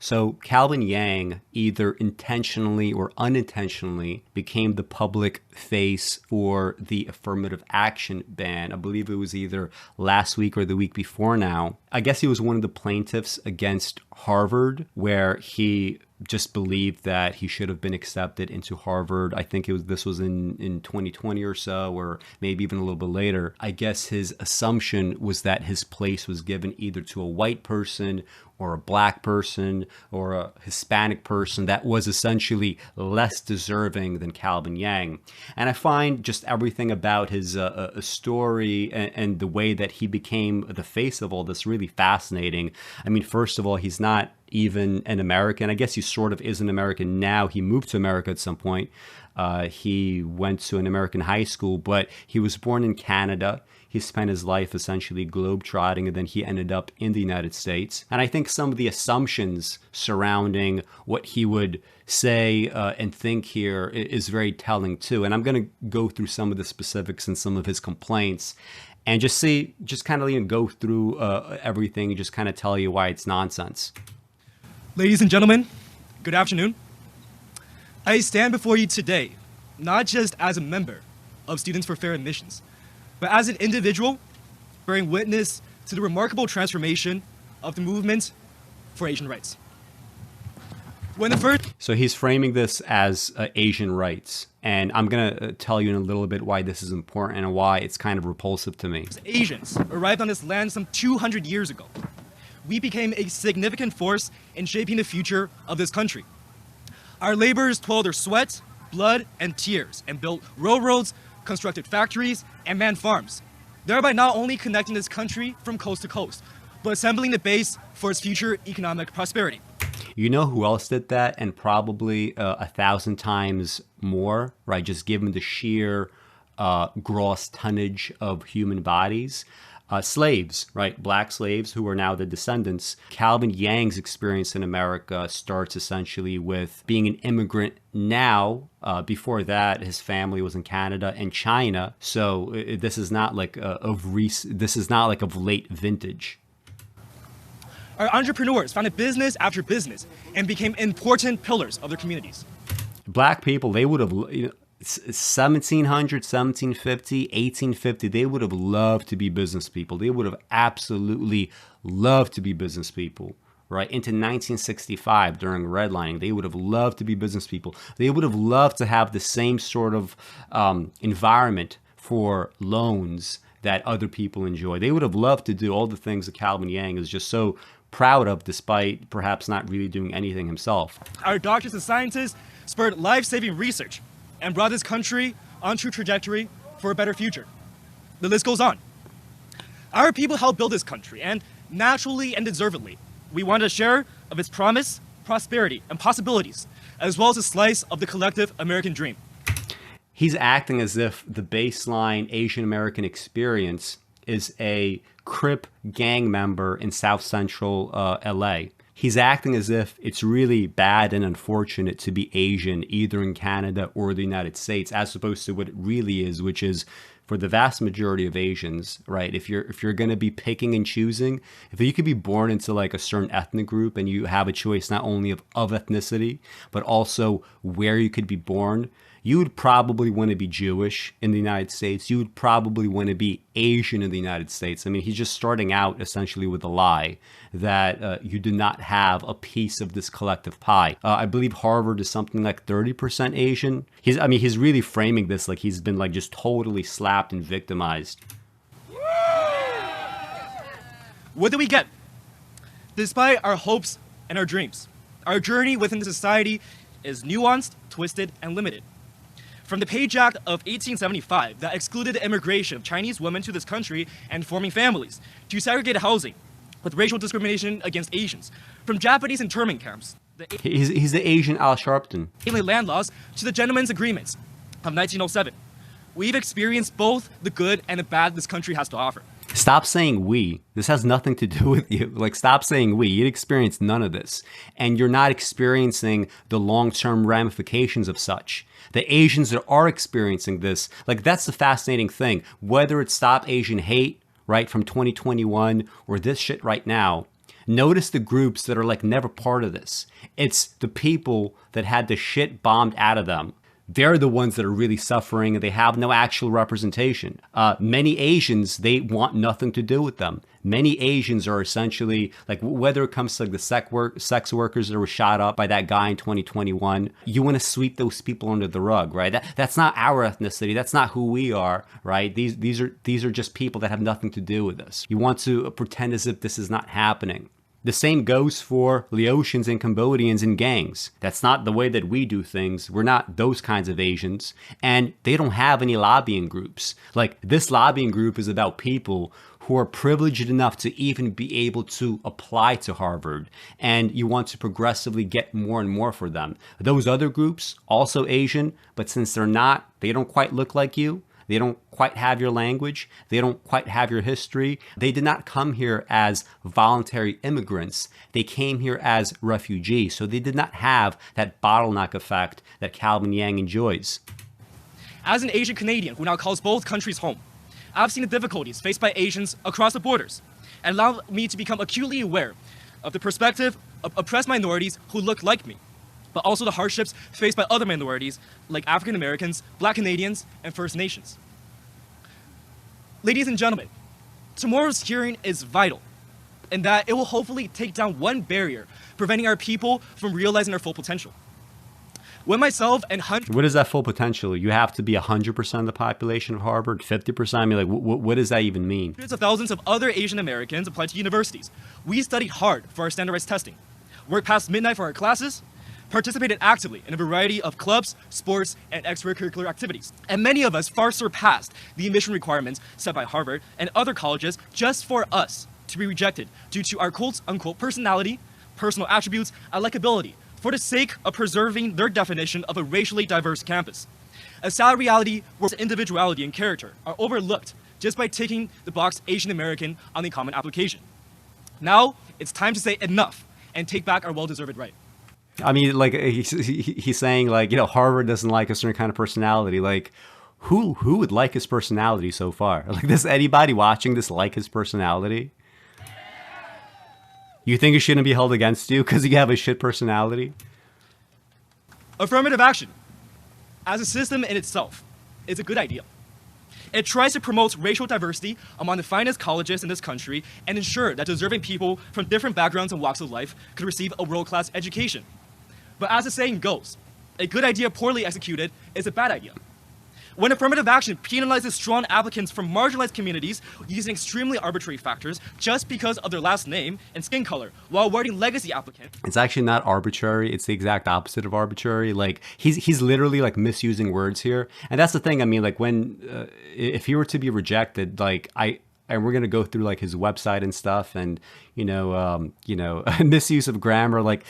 So Calvin Yang either intentionally or unintentionally became the public face for the affirmative action ban. I believe it was either last week or the week before now. I guess he was one of the plaintiffs against Harvard, where he just believed that he should have been accepted into Harvard. I think this was in 2020 or so, or maybe even a little bit later. I guess his assumption was that his place was given either to a white person or a black person or a Hispanic person that was essentially less deserving than Calvin Yang. And I find just everything about his story and the way that he became the face of all this really fascinating. I mean, first of all, he's not even an American. I guess he sort of is an American now. He moved to America at some point. He went to an American high school, but he was born in Canada. He spent his life essentially globetrotting, and then he ended up in the United States. And I think some of the assumptions surrounding what he would say and think here is very telling too. And I'm going to go through some of the specifics and some of his complaints and just kind of go through everything and just kind of tell you why it's nonsense. Ladies and gentlemen, good afternoon. I stand before you today, not just as a member of Students for Fair Admissions, but as an individual bearing witness to the remarkable transformation of the movement for Asian rights. So he's framing this as Asian rights, and I'm going to tell you in a little bit why this is important and why it's kind of repulsive to me. Asians arrived on this land some 200 years ago. We became a significant force in shaping the future of this country. Our laborers toiled their sweat, blood, and tears and built railroads, constructed factories, and manned farms, thereby not only connecting this country from coast to coast, but assembling the base for its future economic prosperity. You know who else did that, and probably 1,000 times more, right? Just given the sheer gross tonnage of human bodies. Slaves, right? Black slaves who are now the descendants. Calvin Yang's experience in America starts essentially with being an immigrant now. Before that, his family was in Canada and China. So this is not like this is not like of late vintage. Our entrepreneurs founded business after business and became important pillars of their communities. Black people, they would have, 1700, 1750, 1850, they would have loved to be business people. They would have absolutely loved to be business people, right? Into 1965 during redlining, they would have loved to be business people. They would have loved to have the same sort of environment for loans that other people enjoy. They would have loved to do all the things that Calvin Yang is just so proud of, despite perhaps not really doing anything himself. Our doctors and scientists spurred life-saving research and brought this country onto a trajectory for a better future. The list goes on. Our people helped build this country, and naturally and deservedly, we wanted a share of its promise, prosperity, and possibilities, as well as a slice of the collective American dream. He's acting as if the baseline Asian American experience is a Crip gang member in South Central LA. He's acting as if it's really bad and unfortunate to be Asian either in Canada or the United States, as opposed to what it really is, which is for the vast majority of Asians, right? If you're going to be picking and choosing, if you could be born into like a certain ethnic group and you have a choice not only of ethnicity, but also where you could be born, you would probably want to be Jewish in the United States. You would probably want to be Asian in the United States. I mean, he's just starting out essentially with a lie that you do not have a piece of this collective pie. I believe Harvard is something like 30% Asian. He's really framing this like he's been like just totally slapped and victimized. What do we get? Despite our hopes and our dreams, our journey within the society is nuanced, twisted, and limited. From the Page Act of 1875 that excluded the immigration of Chinese women to this country and forming families, to segregated housing with racial discrimination against Asians, from Japanese internment camps. He's the Asian Al Sharpton. Land laws to the Gentlemen's Agreements of 1907. We've experienced both the good and the bad this country has to offer. Stop saying we. This has nothing to do with you. Like, stop saying we. You'd experience none of this. And you're not experiencing the long-term ramifications of such. The Asians that are experiencing this, like, that's the fascinating thing. Whether it's Stop Asian Hate, right, from 2021, or this shit right now, Notice the groups that are like never part of this. It's the people that had the shit bombed out of them. They're the ones that are really suffering, and they have no actual representation. Many Asians, they want nothing to do with them. Many Asians are essentially, like, whether it comes to like the sex workers that were shot up by that guy in 2021, you want to sweep those people under the rug, right? That's not our ethnicity. That's not who we are, right? These are just people that have nothing to do with us. You want to pretend as if this is not happening. The same goes for Laotians and Cambodians in gangs. That's not the way that we do things. We're not those kinds of Asians. And they don't have any lobbying groups. Like, this lobbying group is about people who are privileged enough to even be able to apply to Harvard. And you want to progressively get more and more for them. Those other groups, also Asian, but since they're not, they don't quite look like you. They don't quite have your language. They don't quite have your history. They did not come here as voluntary immigrants. They came here as refugees. So they did not have that bottleneck effect that Calvin Yang enjoys. As an Asian Canadian who now calls both countries home, I've seen the difficulties faced by Asians across the borders, and allowed me to become acutely aware of the perspective of oppressed minorities who look like me, but also the hardships faced by other minorities like African Americans, Black Canadians, and First Nations. Ladies and gentlemen, tomorrow's hearing is vital in that it will hopefully take down one barrier preventing our people from realizing their full potential. When myself and hundreds... What is that full potential? You have to be 100% of the population of Harvard, 50%? I mean, like, what does that even mean? Hundreds of thousands of other Asian Americans applied to universities. We studied hard for our standardized testing, worked past midnight for our classes, participated actively in a variety of clubs, sports, and extracurricular activities. And many of us far surpassed the admission requirements set by Harvard and other colleges just for us to be rejected due to our quote-unquote personality, personal attributes, and likability for the sake of preserving their definition of a racially diverse campus. A sad reality where individuality and character are overlooked just by ticking the box Asian American on the common application. Now, it's time to say enough and take back our well-deserved right. I mean, like, he's saying, like, you know, Harvard doesn't like a certain kind of personality. Like, who would like his personality so far? Like, does anybody watching this like his personality? You think it shouldn't be held against you because you have a shit personality? Affirmative action, as a system in itself, is a good idea. It tries to promote racial diversity among the finest colleges in this country and ensure that deserving people from different backgrounds and walks of life could receive a world-class education. But as the saying goes, a good idea poorly executed is a bad idea. When affirmative action penalizes strong applicants from marginalized communities using extremely arbitrary factors just because of their last name and skin color, while awarding legacy applicants. It's actually not arbitrary. It's the exact opposite of arbitrary. Like, he's literally like misusing words here. And that's the thing. I mean, like, when if he were to be rejected, like, and we're gonna go through like his website and stuff, and misuse of grammar. Like,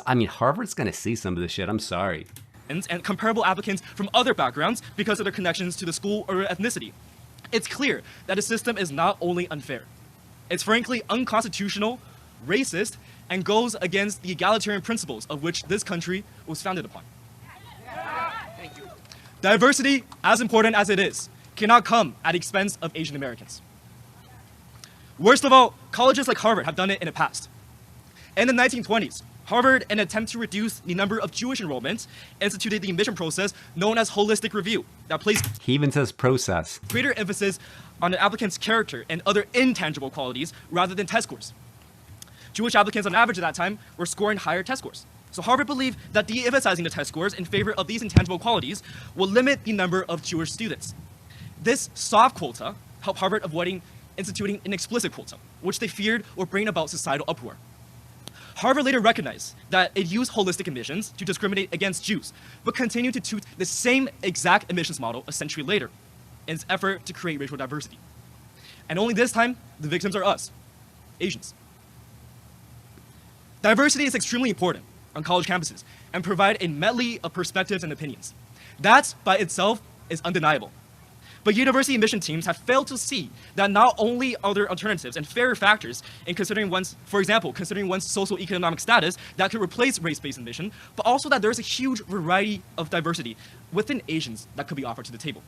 I mean, Harvard's gonna see some of this shit. I'm sorry. And comparable applicants from other backgrounds because of their connections to the school or ethnicity. It's clear that the system is not only unfair, it's frankly unconstitutional, racist, and goes against the egalitarian principles of which this country was founded upon. Thank you. Diversity, as important as it is, cannot come at the expense of Asian Americans. Worst of all, colleges like Harvard have done it in the past. In the 1920s, Harvard, in an attempt to reduce the number of Jewish enrollments, instituted the admission process known as holistic review that placed He even says process. greater emphasis on the applicant's character and other intangible qualities rather than test scores. Jewish applicants on average at that time were scoring higher test scores. So Harvard believed that de-emphasizing the test scores in favor of these intangible qualities will limit the number of Jewish students. This soft quota helped Harvard avoiding instituting an explicit quota, which they feared would bring about societal uproar. Harvard later recognized that it used holistic admissions to discriminate against Jews, but continued to toot the same exact admissions model a century later in its effort to create racial diversity. And only this time, the victims are us, Asians. Diversity is extremely important on college campuses and provide a medley of perspectives and opinions. That, by itself, is undeniable. But university admission teams have failed to see that not only are there alternatives and fairer factors in considering one's, for example, considering one's socioeconomic status that could replace race-based admission, but also that there's a huge variety of diversity within Asians that could be offered to the table.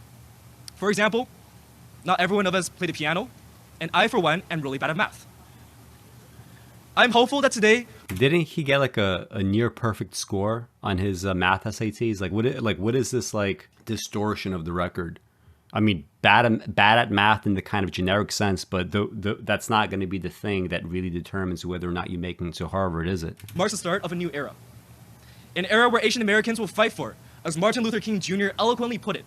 For example, not every one of us play the piano, and I, for one, am really bad at math. I'm hopeful that today. Didn't he get like a near perfect score on his math SATs? What is this like distortion of the record? I mean, bad at math in the kind of generic sense, but that's not going to be the thing that really determines whether or not you make it to Harvard, is it? Marks the start of a new era. An era where Asian Americans will fight for, as Martin Luther King Jr. eloquently put it.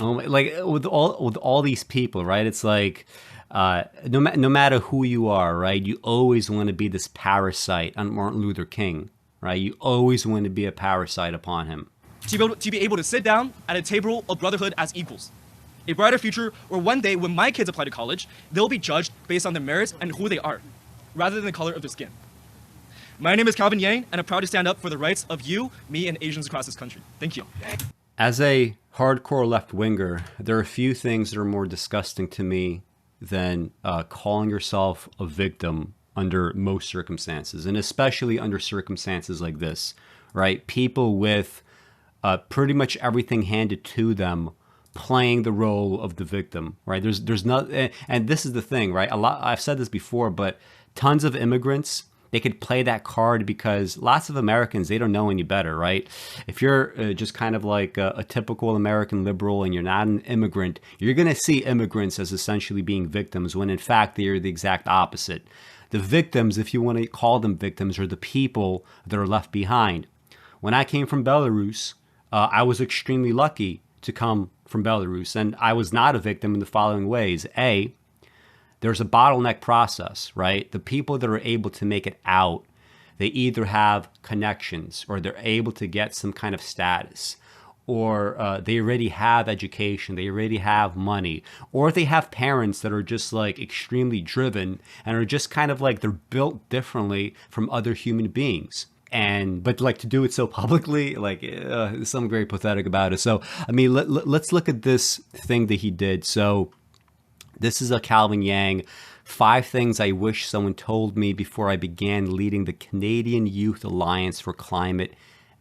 Oh, like with all these people, right? It's like no matter who you are, right? You always want to be this parasite on Martin Luther King, right? You always want to be a parasite upon him. To be able to sit down at a table of brotherhood as equals. A brighter future where one day when my kids apply to college, they'll be judged based on their merits and who they are, rather than the color of their skin. My name is Calvin Yang, and I'm proud to stand up for the rights of you, me, and Asians across this country. Thank you. As a hardcore left-winger, there are a few things that are more disgusting to me than calling yourself a victim under most circumstances, and especially under circumstances like this, right? People with pretty much everything handed to them playing the role of the victim, right? There's not, and this is the thing, right? I've said this before, but tons of immigrants, they could play that card because lots of Americans, they don't know any better, right? If you're just kind of like a typical American liberal and you're not an immigrant, you're going to see immigrants as essentially being victims when in fact they are the exact opposite. The victims, if you want to call them victims, are the people that are left behind. When I came from Belarus, I was extremely lucky to come from Belarus, and I was not a victim in the following ways. A, there's a bottleneck process, right? The people that are able to make it out, they either have connections or they're able to get some kind of status, or they already have education, they already have money, or they have parents that are just like extremely driven and are just kind of like they're built differently from other human beings. But like to do it so publicly, like there's something very pathetic about it. So, I mean, let's look at this thing that he did. So this is a Calvin Yang, 5 things I wish someone told me before I began leading the Canadian Youth Alliance for Climate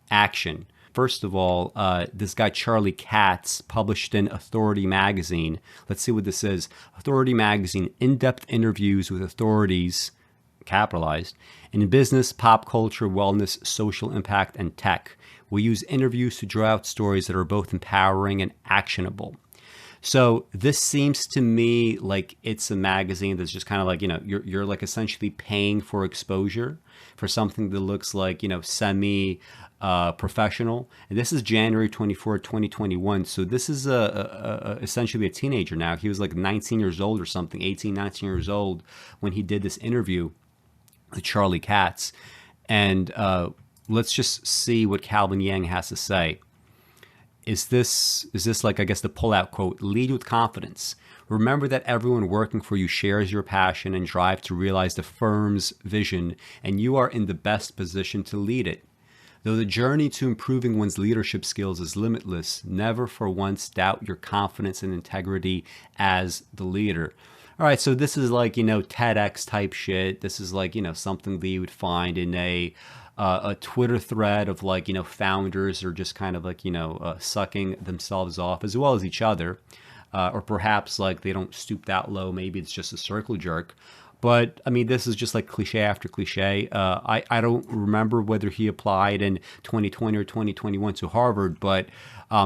Action. First of all, this guy, Charlie Katz, published in Authority Magazine. Let's see what this is. Authority Magazine, in-depth interviews with authorities, capitalized, in business, pop culture, wellness, social impact, and tech. We use interviews to draw out stories that are both empowering and actionable. So this seems to me like it's a magazine that's just kind of like, you're like essentially paying for exposure for something that looks like, semi professional. And this is January 24, 2021. So this is essentially a teenager now. He was like 19 years old or something, 18, 19 years old when he did this interview with Charlie Katz. And let's just see what Calvin Yang has to say. Is this like, I guess, the pullout quote? Lead with confidence. Remember that everyone working for you shares your passion and drive to realize the firm's vision, and you are in the best position to lead it. Though the journey to improving one's leadership skills is limitless, never for once doubt your confidence and integrity as the leader. All right, so this is like, TEDx type shit. This is like, something that you would find in a Twitter thread of like, founders are just kind of like, sucking themselves off as well as each other. Or perhaps like they don't stoop that low. Maybe it's just a circle jerk. But I mean, this is just like cliche after cliche. I don't remember whether he applied in 2020 or 2021 to Harvard, but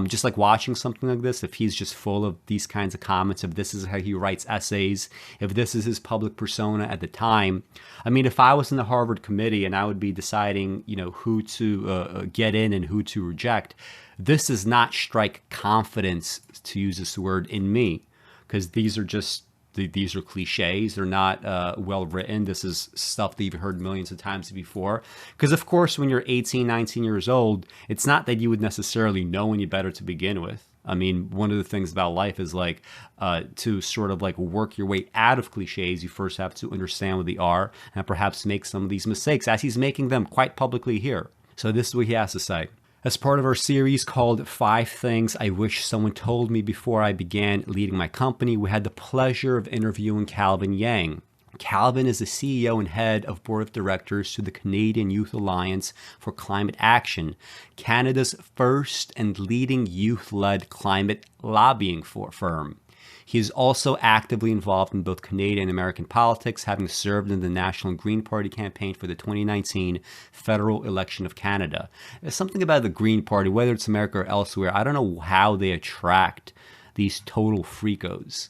just like watching something like this, if he's just full of these kinds of comments, if this is how he writes essays, if this is his public persona at the time, I mean, if I was in the Harvard committee and I would be deciding, who to get in and who to reject, this does not strike confidence, to use this word, in me, because these are just these are cliches. They're not well written. This is stuff that you've heard millions of times before. Because of course, when you're 18, 19 years old, it's not that you would necessarily know any better to begin with. I mean, one of the things about life is like to sort of like work your way out of cliches, you first have to understand what they are and perhaps make some of these mistakes, as he's making them quite publicly here. So this is what he has to say. As part of our series called 5 Things I Wish Someone Told Me Before I Began Leading My Company, we had the pleasure of interviewing Calvin Yang. Calvin is the CEO and head of board of directors to the Canadian Youth Alliance for Climate Action, Canada's first and leading youth-led climate lobbying firm. He is also actively involved in both Canadian and American politics, having served in the National Green Party campaign for the 2019 federal election of Canada. There's something about the Green Party, whether it's America or elsewhere, I don't know how they attract these total freakos.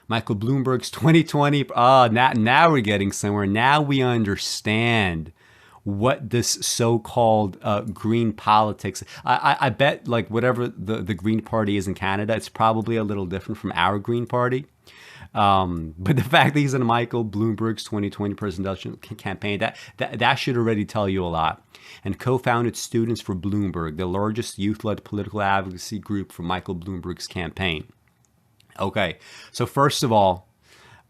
Michael Bloomberg's 2020, now we're getting somewhere. Now we understand what this so-called green politics. I bet like whatever the Green Party is in Canada, it's probably a little different from our Green Party. But the fact that he's in Michael Bloomberg's 2020 presidential campaign, that should already tell you a lot. And co-founded Students for Bloomberg, the largest youth-led political advocacy group for Michael Bloomberg's campaign. Okay, so first of all,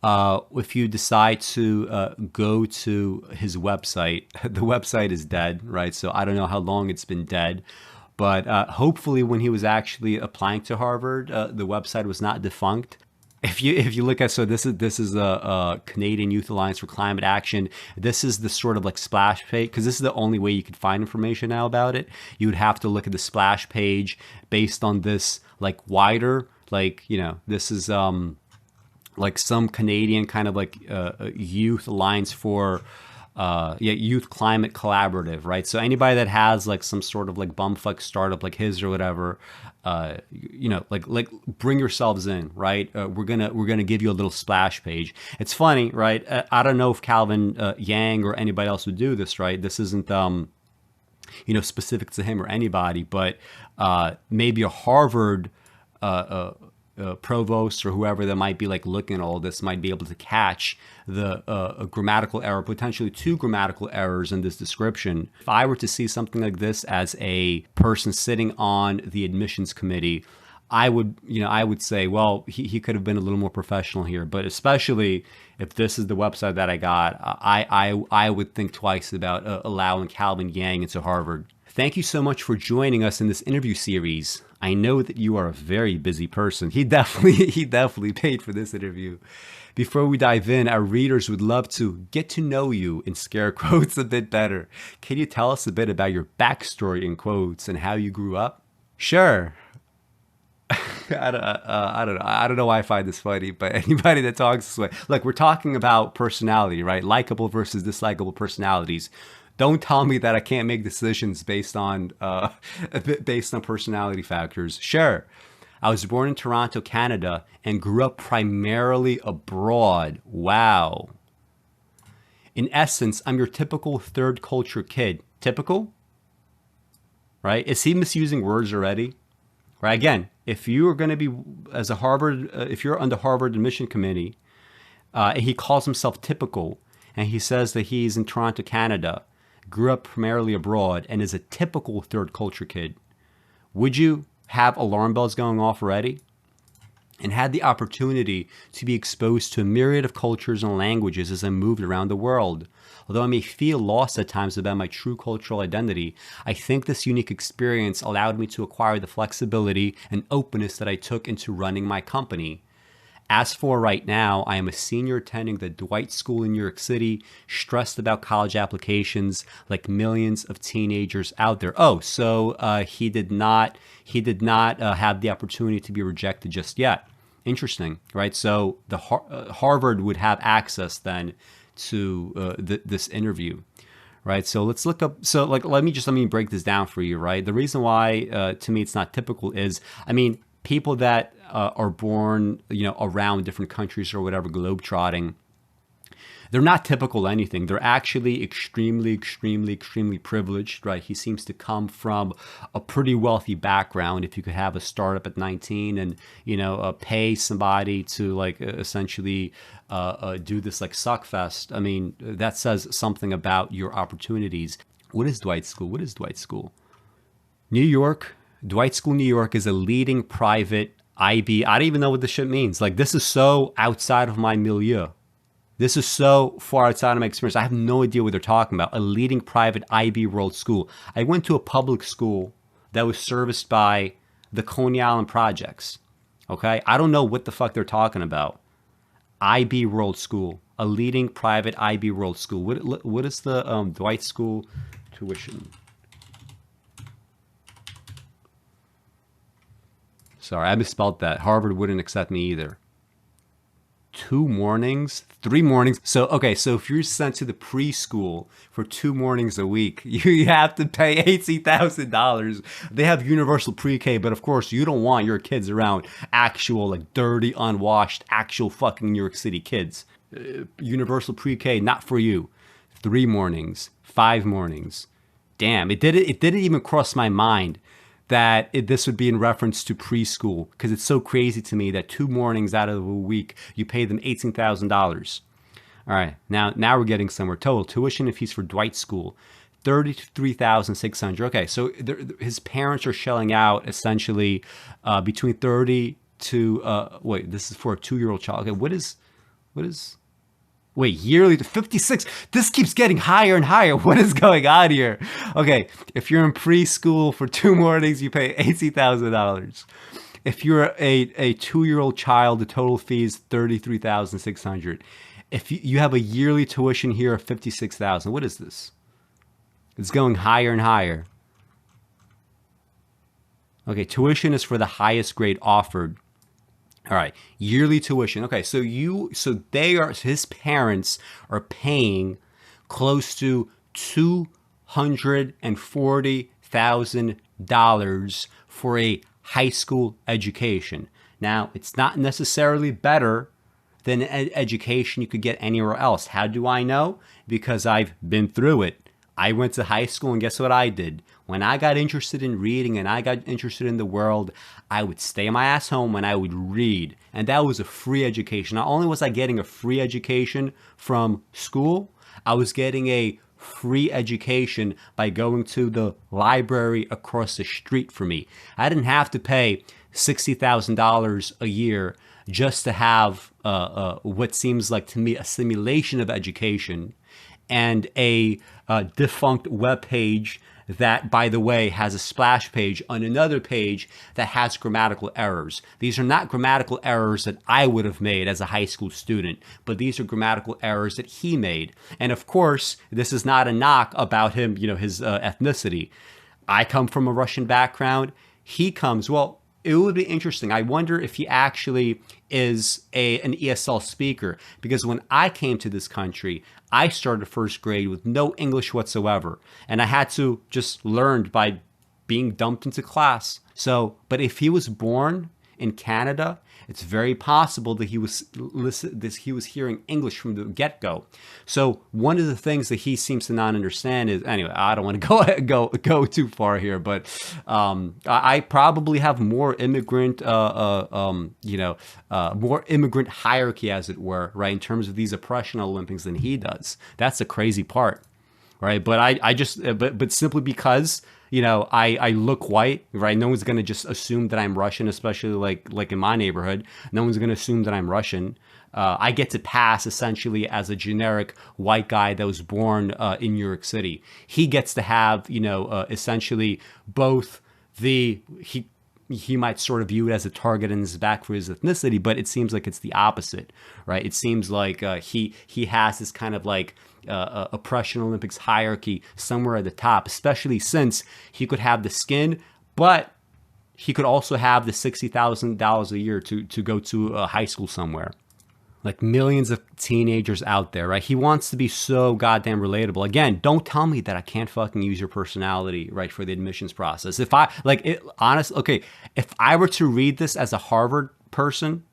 if you decide to go to his website, the website is dead, right? So I don't know how long it's been dead, but hopefully when he was actually applying to Harvard, the website was not defunct. If you look at, so this is a Canadian Youth Alliance for Climate Action. This is the sort of like splash page, because this is the only way you could find information now about it. You would have to look at the splash page based on this like wider, like, you know, this is like some Canadian kind of like youth alliance for youth climate collaborative, right? So anybody that has like some sort of like bumfuck startup like his or whatever, you know, like bring yourselves in, right? We're gonna give you a little splash page. It's funny, right? I don't know if Calvin Yang or anybody else would do this, right? This isn't you know, specific to him or anybody, but maybe a Harvard provost or whoever that might be like looking at all this might be able to catch the a grammatical error, potentially two grammatical errors in this description. If I were to see something like this as a person sitting on the admissions committee, I would say, well, he could have been a little more professional here. But especially if this is the website that I got, I would think twice about allowing Calvin Yang into Harvard. Thank you so much for joining us in this interview series. I know that you are a very busy person. He definitely paid for this interview. Before we dive in, our readers would love to get to know you, in scare quotes, a bit better. Can you tell us a bit about your backstory, in quotes, and how you grew up? Sure. I don't know why I find this funny, but anybody that talks this way, look, we're talking about personality, right? Likable versus dislikable personalities. Don't tell me that I can't make decisions based on personality factors. Sure, I was born in Toronto, Canada, and grew up primarily abroad. Wow. In essence, I'm your typical third culture kid. Typical? Right? Is he misusing words already? Right? Again, if you are going to be as a Harvard, if you're on the Harvard admission committee, and he calls himself typical, and he says that he's in Toronto, Canada, grew up primarily abroad, and is a typical third culture kid, would you have alarm bells going off already? And had the opportunity to be exposed to a myriad of cultures and languages as I moved around the world. Although I may feel lost at times about my true cultural identity, I think this unique experience allowed me to acquire the flexibility and openness that I took into running my company. As for right now, I am a senior attending the Dwight School in New York City, stressed about college applications like millions of teenagers out there. Oh, so he did not have the opportunity to be rejected just yet. Interesting, right? So the Harvard would have access then to this interview, right? So let's look up. So like, let me break this down for you, right? The reason why to me it's not typical is, I mean, people that are born, you know, around different countries or whatever, globetrotting, they're not typical anything. They're actually extremely privileged, right? He seems to come from a pretty wealthy background. If you could have a startup at 19 and, you know, pay somebody to like essentially do this like suckfest, I mean, that says something about your opportunities. What is Dwight School? What is Dwight School? New York. Dwight School, New York is a leading private IB. I don't even know what this shit means. Like, this is so outside of my milieu. This is so far outside of my experience. I have no idea what they're talking about. A leading private IB world school. I went to a public school that was serviced by the Coney Island projects. Okay? I don't know what the fuck they're talking about. IB world school. A leading private IB world school. What is the Dwight School tuition? Sorry, I misspelled that. Harvard wouldn't accept me either. 2 mornings, 3 mornings. So, okay, so if you're sent to the preschool for 2 mornings a week, you have to pay $18,000. They have universal pre-K, but of course you don't want your kids around actual, like, dirty, unwashed, actual fucking New York City kids. Universal pre-K, not for you. 3 mornings, 5 mornings. Damn, it didn't even cross my mind that this would be in reference to preschool, because it's so crazy to me that 2 mornings out of a week, you pay them $18,000. All right, now we're getting somewhere. Total tuition and fees for Dwight School, $33,600. Okay, so his parents are shelling out essentially between 30 to wait. This is for a 2-year-old child. Okay, what is? Wait, yearly to 56. This keeps getting higher and higher. What is going on here? Okay, if you're in preschool for 2 mornings, you pay $18,000. If you're a 2-year-old child, the total fee is $33,600. If you have a yearly tuition here of $56,000, what is this? It's going higher and higher. Okay, tuition is for the highest grade offered. All right, yearly tuition. Okay, so his parents are paying close to $240,000 for a high school education. Now, it's not necessarily better than an education you could get anywhere else. How do I know? Because I've been through it. I went to high school, and guess what I did? When I got interested in reading and I got interested in the world, I would stay my ass home and I would read. And that was a free education. Not only was I getting a free education from school, I was getting a free education by going to the library across the street from me. I didn't have to pay $60,000 a year just to have what seems like to me a simulation of education and a defunct web page that, by the way, has a splash page on another page that has grammatical errors. These are not grammatical errors that I would have made as a high school student, but these are grammatical errors that he made. And of course, this is not a knock about him, his ethnicity. I come from a Russian background. He comes, well, it would be interesting. I wonder if he actually is an ESL speaker, because when I came to this country, I started first grade with no English whatsoever, and I had to just learn by being dumped into class. So, but if he was born in Canada, it's very possible that he was hearing English from the get-go. So one of the things that he seems to not understand is, anyway, I don't want to go too far here, but I probably have more immigrant, more immigrant hierarchy, as it were, right, in terms of these oppression Olympics than he does. That's the crazy part, right? But I just simply because I look white, right? No one's gonna just assume that I'm Russian, especially like in my neighborhood. No one's gonna assume that I'm Russian. I get to pass essentially as a generic white guy that was born in New York City. He gets to have, essentially both he might sort of view it as a target in his back for his ethnicity, but it seems like it's the opposite, right? It seems like he has this kind of like oppression Olympics hierarchy somewhere at the top, especially since he could have the skin, but he could also have the $60,000 a year to go to a high school somewhere. Like millions of teenagers out there, right? He wants to be so goddamn relatable. Again, don't tell me that I can't fucking use your personality, right, for the admissions process. If I, if I were to read this as a Harvard person,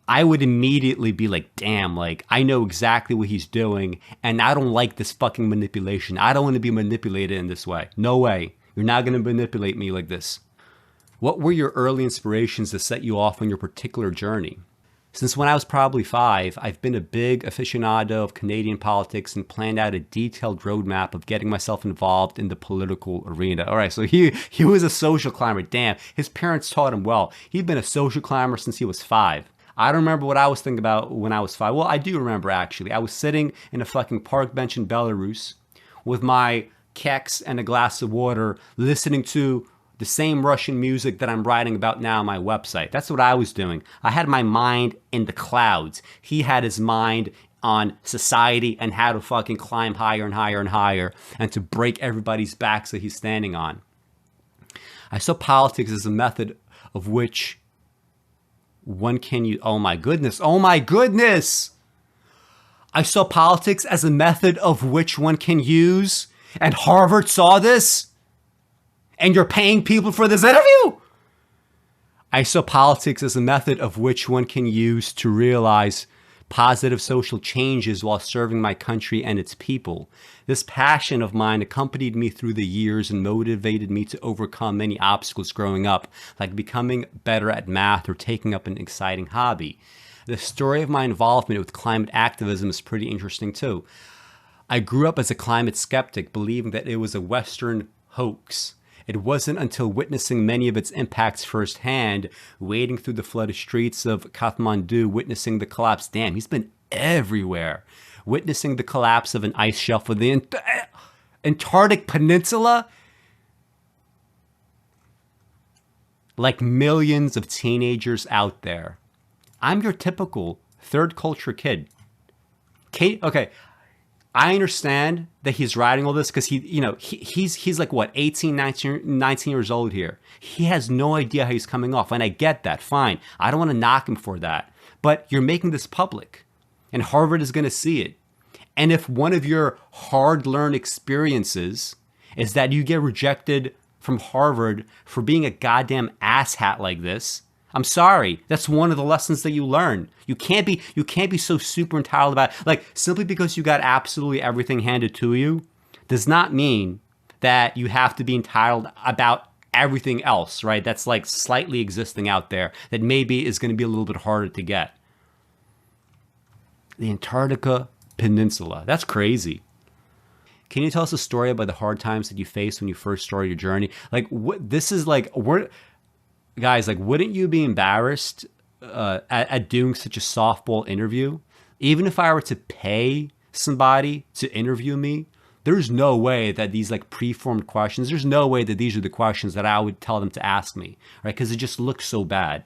I would immediately be like, damn, like, I know exactly what he's doing, and I don't like this fucking manipulation. I don't want to be manipulated in this way. No way. You're not going to manipulate me like this. What were your early inspirations to set you off on your particular journey? Since when I was probably 5, I've been a big aficionado of Canadian politics and planned out a detailed roadmap of getting myself involved in the political arena. All right, so he was a social climber. Damn, his parents taught him well. He'd been a social climber since he was 5. I don't remember what I was thinking about when I was 5. Well, I do remember, actually. I was sitting in a fucking park bench in Belarus with my keks and a glass of water, listening to the same Russian music that I'm writing about now on my website. That's what I was doing. I had my mind in the clouds. He had his mind on society and how to fucking climb higher and higher and higher and to break everybody's backs that he's standing on. I saw politics as a method of which one can use. Oh my goodness. Oh my goodness. I saw politics as a method of which one can use. And Harvard saw this. And you're paying people for this interview. I saw politics as a method of which one can use to realize positive social changes while serving my country and its people. This passion of mine accompanied me through the years and motivated me to overcome many obstacles growing up, like becoming better at math or taking up an exciting hobby. The story of my involvement with climate activism is pretty interesting too. I grew up as a climate skeptic, believing that it was a Western hoax. It wasn't until witnessing many of its impacts firsthand, wading through the flooded streets of Kathmandu, witnessing the collapse. Damn, he's been everywhere. Witnessing the collapse of an ice shelf of the Antarctic Peninsula. Like millions of teenagers out there. I'm your typical third culture kid. Okay. I understand that he's writing all this because he's like what, 18, 19 years old here. He has no idea how he's coming off. And I get that. Fine. I don't want to knock him for that. But you're making this public and Harvard is going to see it. And if one of your hard-learned experiences is that you get rejected from Harvard for being a goddamn asshat like this, I'm sorry. That's one of the lessons that you learn. You can't be so super entitled about it. Like, simply because you got absolutely everything handed to you does not mean that you have to be entitled about everything else, right? That's like slightly existing out there that maybe is going to be a little bit harder to get. The Antarctica Peninsula. That's crazy. Can you tell us a story about the hard times that you faced when you first started your journey? Like, what this is like, guys, like, wouldn't you be embarrassed at doing such a softball interview? Even if I were to pay somebody to interview me, there's no way that these like preformed questions, there's no way that these are the questions that I would tell them to ask me, right? Because it just looks so bad.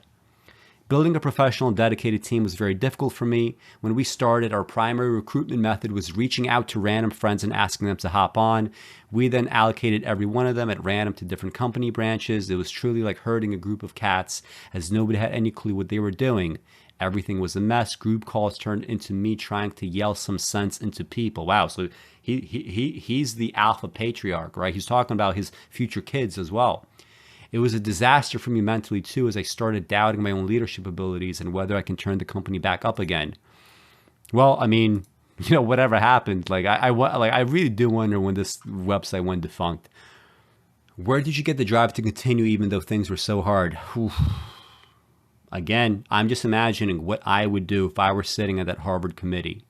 Building a professional and dedicated team was very difficult for me. When we started, our primary recruitment method was reaching out to random friends and asking them to hop on. We then allocated every one of them at random to different company branches. It was truly like herding a group of cats, as nobody had any clue what they were doing. Everything was a mess. Group calls turned into me trying to yell some sense into people. Wow, so he's the alpha patriarch, right? He's talking about his future kids as well. It was a disaster for me mentally too, as I started doubting my own leadership abilities and whether I can turn the company back up again. Well, I mean, whatever happened, like I really do wonder when this website went defunct. Where did you get the drive to continue even though things were so hard? Whew. Again, I'm just imagining what I would do if I were sitting at that Harvard committee.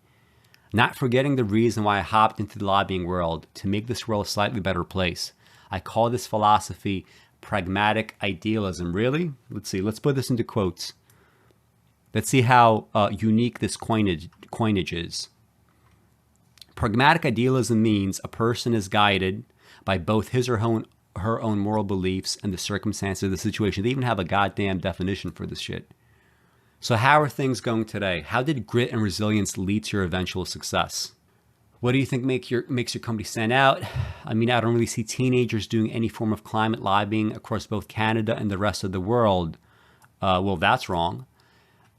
Not forgetting the reason why I hopped into the lobbying world, to make this world a slightly better place. I call this philosophy pragmatic idealism. Really? Let's see. Let's put this into quotes. Let's see how unique this coinage is. Pragmatic idealism means a person is guided by both his or her own moral beliefs and the circumstances of the situation. They even have a goddamn definition for this shit. So how are things going today? How did grit and resilience lead to your eventual success? What do you think makes your company stand out? I mean, I don't really see teenagers doing any form of climate lobbying across both Canada and the rest of the world. Well, that's wrong.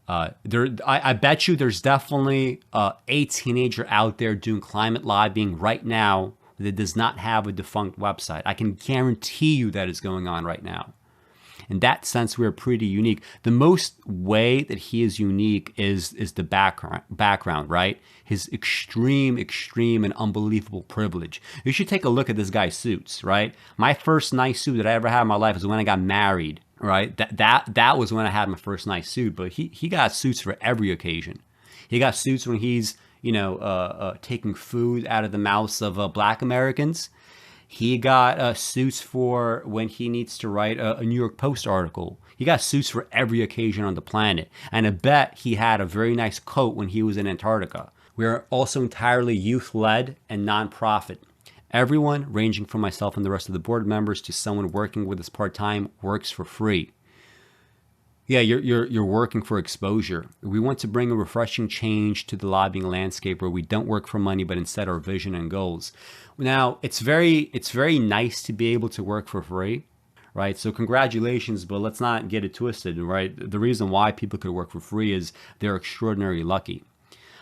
I bet you there's definitely a teenager out there doing climate lobbying right now that does not have a defunct website. I can guarantee you that is going on right now. In that sense, we're pretty unique. The most way that he is unique is the background, right? His extreme and unbelievable privilege. You should take a look at this guy's suits, right? My first nice suit that I ever had in my life was when I got married, right? That was when I had my first nice suit. But he got suits for every occasion. He got suits when he's taking food out of the mouths of Black Americans. He got suits for when he needs to write a New York Post article. He got suits for every occasion on the planet. And I bet he had a very nice coat when he was in Antarctica. We are also entirely youth-led and nonprofit. Everyone, ranging from myself and the rest of the board members to someone working with us part-time, works for free. Yeah, you're working for exposure. We want to bring a refreshing change to the lobbying landscape where we don't work for money, but instead our vision and goals. Now, it's very nice to be able to work for free, right? So congratulations, but let's not get it twisted, right? The reason why people could work for free is they're extraordinarily lucky.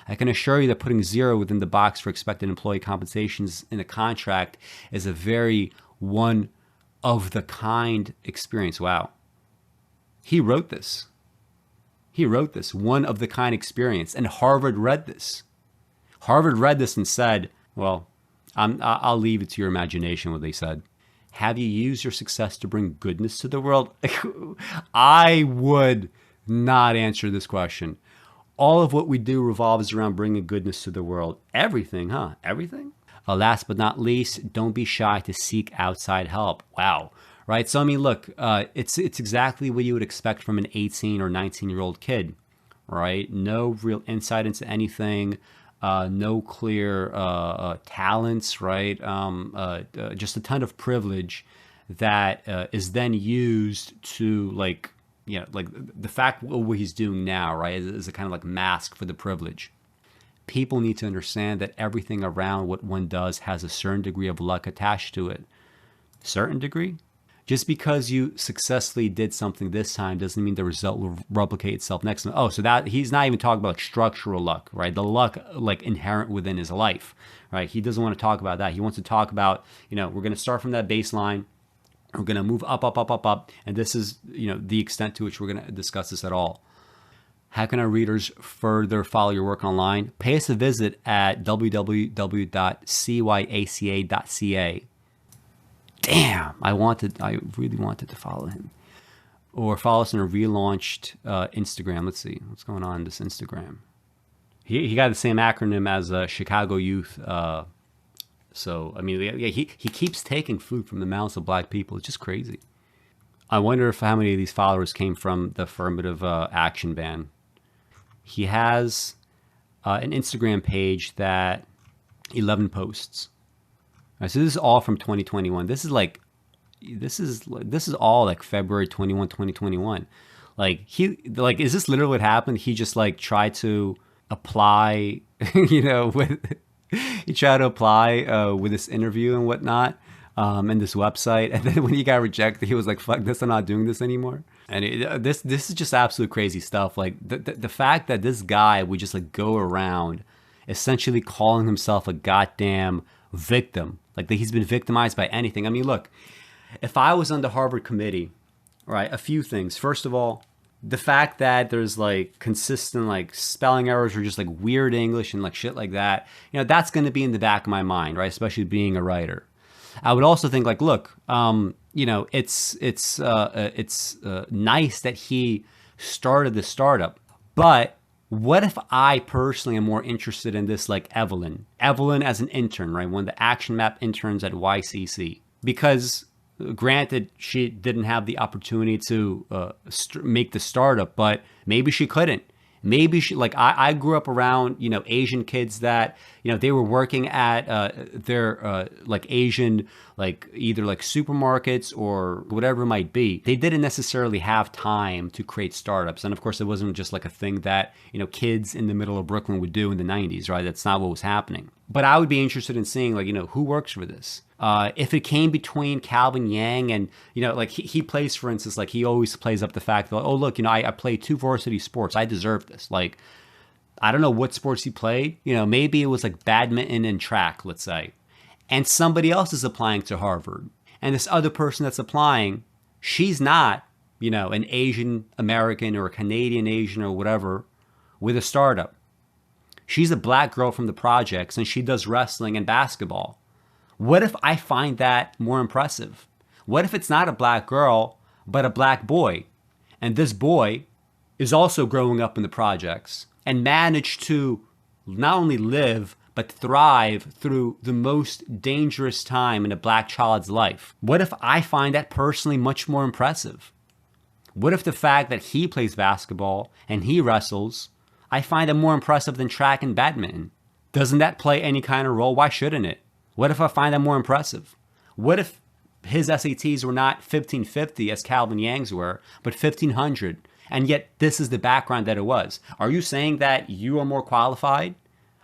I can assure you that putting 0 within the box for expected employee compensations in a contract is a very one-of-the-kind experience. Wow. He wrote this. He wrote this, one-of-the-kind experience, and Harvard read this. Harvard read this and said, well, I'll leave it to your imagination what they said. Have you used your success to bring goodness to the world? I would not answer this question. All of what we do revolves around bringing goodness to the world. Everything, huh? Everything? Last but not least, don't be shy to seek outside help. Wow. Right? So, I mean, look, it's exactly what you would expect from an 18 or 19-year-old kid, right? No real insight into anything. No clear talents, right? Just a ton of privilege that is then used to, like, you know, like the fact of what he's doing now, right, is a kind of like mask for the privilege. People need to understand that everything around what one does has a certain degree of luck attached to it. Certain degree? Just because you successfully did something this time doesn't mean the result will replicate itself next time. Oh, so that he's not even talking about like structural luck, right? The luck like inherent within his life, right? He doesn't want to talk about that. He wants to talk about, you know, we're going to start from that baseline. We're going to move up, up, up, up, up. And this is, you know, the extent to which we're going to discuss this at all. How can our readers further follow your work online? Pay us a visit at www.cyaca.ca. Damn, I really wanted to follow him. Or follow us on a relaunched Instagram. Let's see what's going on in this Instagram. He got the same acronym as Chicago Youth. So, I mean, yeah, he keeps taking food from the mouths of black people. It's just crazy. I wonder if how many of these followers came from the affirmative action ban. He has an Instagram page that 11 posts. All right, so this is all from 2021. This is all like February 21, 2021. Like is this literally what happened? He just like tried to apply, you know, he tried to apply with this interview and whatnot, and this website. And then when he got rejected, he was like, fuck this, I'm not doing this anymore. And this is just absolute crazy stuff. Like the fact that this guy would just like go around essentially calling himself a goddamn victim, like that he's been victimized by anything. I mean, look, if I was on the Harvard committee, right, a few things. First of all, the fact that there's like consistent like spelling errors or just like weird English and like shit like that, you know, that's going to be in the back of my mind, right? Especially being a writer. I would also think like, look, you know, it's nice that he started the startup, but what if I personally am more interested in this like Evelyn as an intern, right? One of the Action Map interns at YCC, because granted, she didn't have the opportunity to make the startup, but maybe she couldn't. Maybe she, like, I grew up around, you know, Asian kids that, you know, they were working at their like Asian, like either like supermarkets or whatever it might be. They didn't necessarily have time to create startups. And of course, it wasn't just like a thing that, you know, kids in the middle of Brooklyn would do in the 90s, right? That's not what was happening. But I would be interested in seeing, like, you know, who works for this. If it came between Calvin Yang and, you know, like he plays, for instance, like he always plays up the fact that, oh, look, you know, I played 2 varsity sports. I deserve this. Like, I don't know what sports he played. You know, maybe it was like badminton and track, let's say. And somebody else is applying to Harvard. And this other person that's applying, she's not, you know, an Asian American or a Canadian Asian or whatever with a startup. She's a black girl from the projects and she does wrestling and basketball. What if I find that more impressive? What if it's not a black girl, but a black boy? And this boy is also growing up in the projects and managed to not only live, but thrive through the most dangerous time in a black child's life. What if I find that personally much more impressive? What if the fact that he plays basketball and he wrestles, I find it more impressive than track and badminton? Doesn't that play any kind of role? Why shouldn't it? What if I find that more impressive? What if his SATs were not 1550 as Calvin Yang's were, but 1500? And yet this is the background that it was. Are you saying that you are more qualified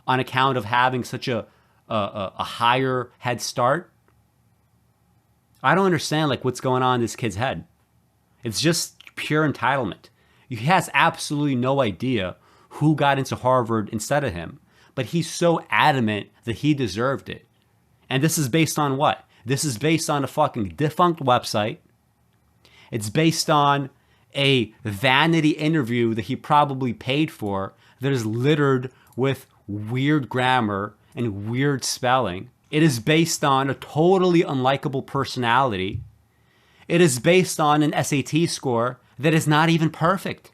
on account of having such a higher head start? I don't understand like what's going on in this kid's head. It's just pure entitlement. He has absolutely no idea who got into Harvard instead of him, but he's so adamant that he deserved it. And this is based on what? This is based on a fucking defunct website. It's based on a vanity interview that he probably paid for that is littered with weird grammar and weird spelling. It is based on a totally unlikable personality. It is based on an SAT score that is not even perfect.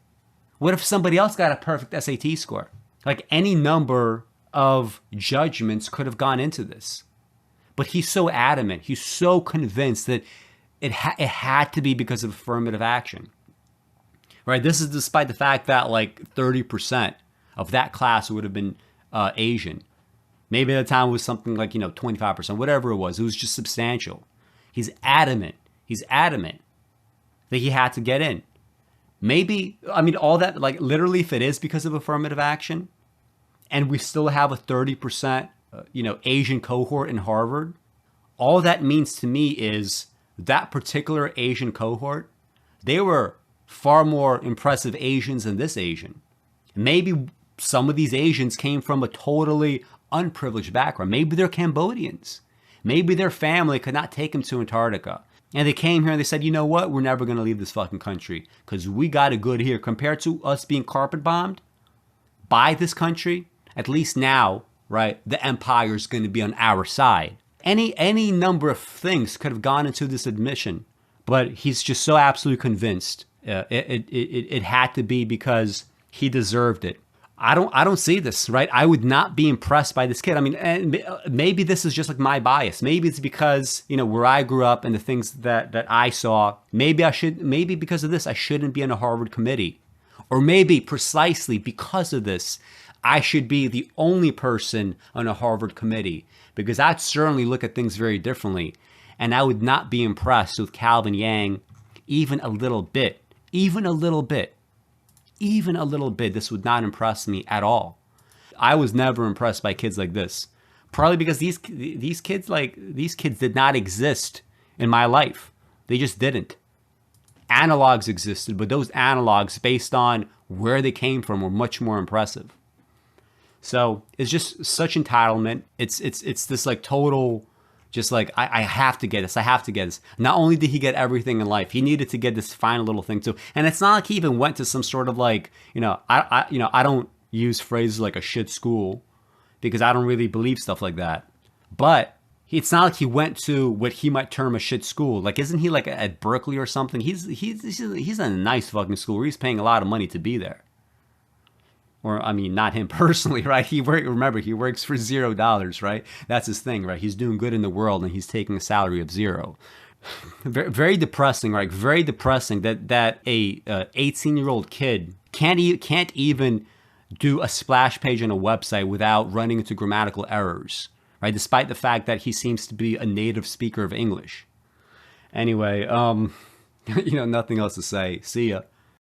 What if somebody else got a perfect SAT score? Like any number of judgments could have gone into this. But he's so adamant. He's so convinced that it had to be because of affirmative action. Right? This is despite the fact that like 30% of that class would have been Asian. Maybe at the time it was something like, 25%, whatever it was. It was just substantial. He's adamant. He's adamant that he had to get in. Maybe, all that, like literally if it is because of affirmative action and we still have a 30%, Asian cohort in Harvard, all that means to me is that particular Asian cohort, they were far more impressive Asians than this Asian. Maybe some of these Asians came from a totally unprivileged background. Maybe they're Cambodians. Maybe their family could not take them to Antarctica. And they came here and they said, you know what? We're never going to leave this fucking country because we got it good here. Compared to us being carpet bombed by this country, at least now, right, the empire is going to be on our side. Any number of things could have gone into this admission, but he's just so absolutely convinced it had to be because he deserved it. I don't see this, right? I would not be impressed by this kid. And maybe this is just like my bias. Maybe it's because, where I grew up and the things that I saw, maybe because of this, I shouldn't be on a Harvard committee. Or maybe precisely because of this, I should be the only person on a Harvard committee because I'd certainly look at things very differently. And I would not be impressed with Calvin Yang even a little bit. This would not impress me at all. I was never impressed by kids like this. Probably because these kids did not exist in my life. They just didn't. Analogs existed, but those analogs based on where they came from were much more impressive. So it's just such entitlement. It's this like total, just like, I have to get this. I have to get this. Not only did he get everything in life, he needed to get this final little thing too. And it's not like he even went to some sort of like, I don't use phrases like a shit school because I don't really believe stuff like that. But it's not like he went to what he might term a shit school. Like, isn't he like at Berkeley or something? He's in a nice fucking school where he's paying a lot of money to be there. Or, not him personally, right? Remember, he works for $0, right? That's his thing, right? He's doing good in the world and he's taking a salary of zero. Very, very depressing, right? Very depressing that a 18-year-old kid can't even do a splash page on a website without running into grammatical errors, right? Despite the fact that he seems to be a native speaker of English. Anyway, nothing else to say. See ya.